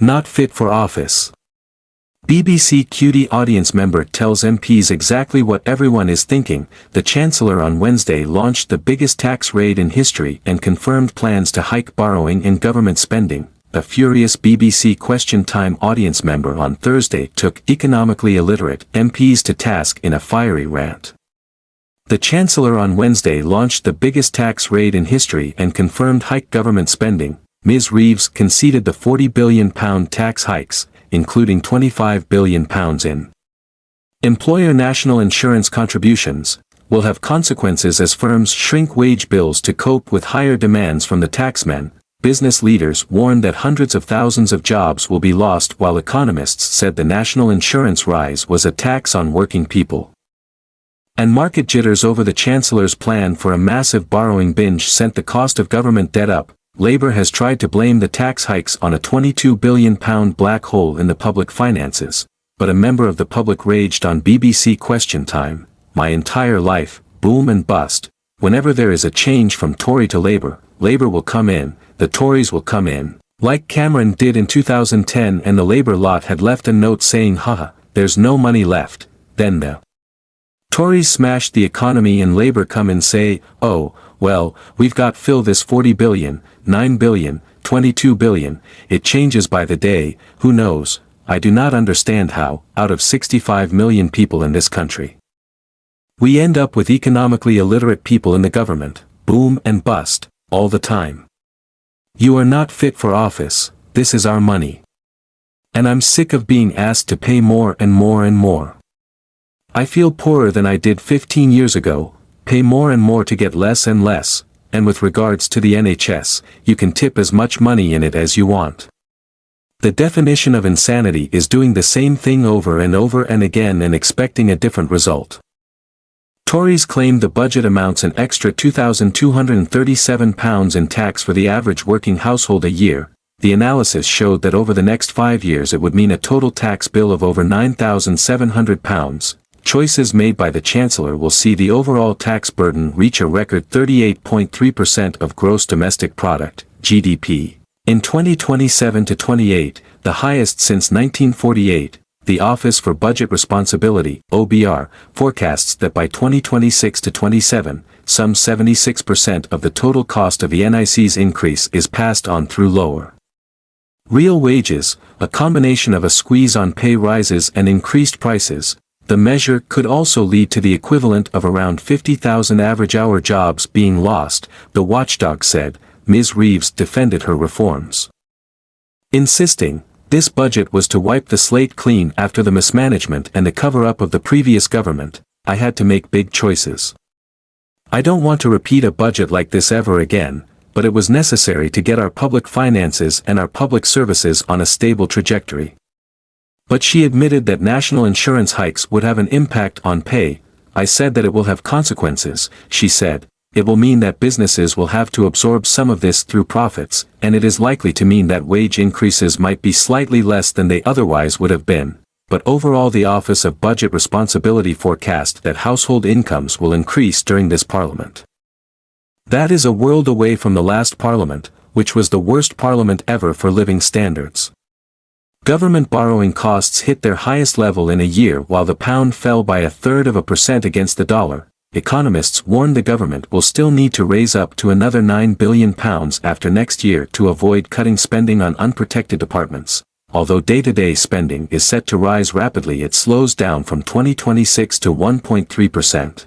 Not fit for office. BBC QT audience member tells MPs exactly what everyone is thinking. The Chancellor on Wednesday launched the biggest tax raid in history and confirmed plans to hike borrowing and government spending. A furious BBC Question Time audience member on Thursday took economically illiterate MPs to task in a fiery rant. The Chancellor on Wednesday launched the biggest tax raid in history and confirmed hike government spending. Ms. Reeves conceded the £40 billion tax hikes, including £25 billion in employer national insurance contributions, will have consequences as firms shrink wage bills to cope with higher demands from the taxmen. Business leaders warned that hundreds of thousands of jobs will be lost, while economists said the national insurance rise was a tax on working people. And market jitters over the Chancellor's plan for a massive borrowing binge sent the cost of government debt up. Labour has tried to blame the tax hikes on a £22 billion black hole in the public finances, but a member of the public raged on BBC Question Time, "My entire life, boom and bust. Whenever there is a change from Tory to Labour, Labour will come in, the Tories will come in, like Cameron did in 2010, and the Labour lot had left a note saying, haha, there's no money left, then the Tories smashed the economy and Labour come and say, oh, well, we've got fill this 40 billion, 9 billion, 22 billion, it changes by the day, who knows, I do not understand how, out of 65 million people in this country, we end up with economically illiterate people in the government, boom and bust, all the time. You are not fit for office, this is our money. And I'm sick of being asked to pay more and more and more. I feel poorer than I did 15 years ago, pay more and more to get less and less, and with regards to the NHS, you can tip as much money in it as you want. The definition of insanity is doing the same thing over and over and again and expecting a different result. Tories claim the budget amounts an extra £2,237 in tax for the average working household a year. The analysis showed that over the next 5 years it would mean a total tax bill of over £9,700. Choices made by the Chancellor will see the overall tax burden reach a record 38.3% of gross domestic product, GDP. In 2027-28, the highest since 1948, the Office for Budget Responsibility, OBR, forecasts that by 2026-27, some 76% of the total cost of the NIC's increase is passed on through lower real wages, a combination of a squeeze on pay rises and increased prices. The measure could also lead to the equivalent of around 50,000 average-hour jobs being lost, the watchdog said. Ms. Reeves defended her reforms, insisting, this budget was to wipe the slate clean after the mismanagement and the cover-up of the previous government. I had to make big choices. I don't want to repeat a budget like this ever again, but it was necessary to get our public finances and our public services on a stable trajectory. But she admitted that national insurance hikes would have an impact on pay. I said that it will have consequences, she said. It will mean that businesses will have to absorb some of this through profits, and it is likely to mean that wage increases might be slightly less than they otherwise would have been. But overall, the Office of Budget Responsibility forecast that household incomes will increase during this parliament. That is a world away from the last parliament, which was the worst parliament ever for living standards. Government borrowing costs hit their highest level in a year while the pound fell by 0.33% against the dollar. Economists warn the government will still need to raise up to another £9 billion after next year to avoid cutting spending on unprotected departments. Although day-to-day spending is set to rise rapidly, it slows down from 2026 to 1.3%.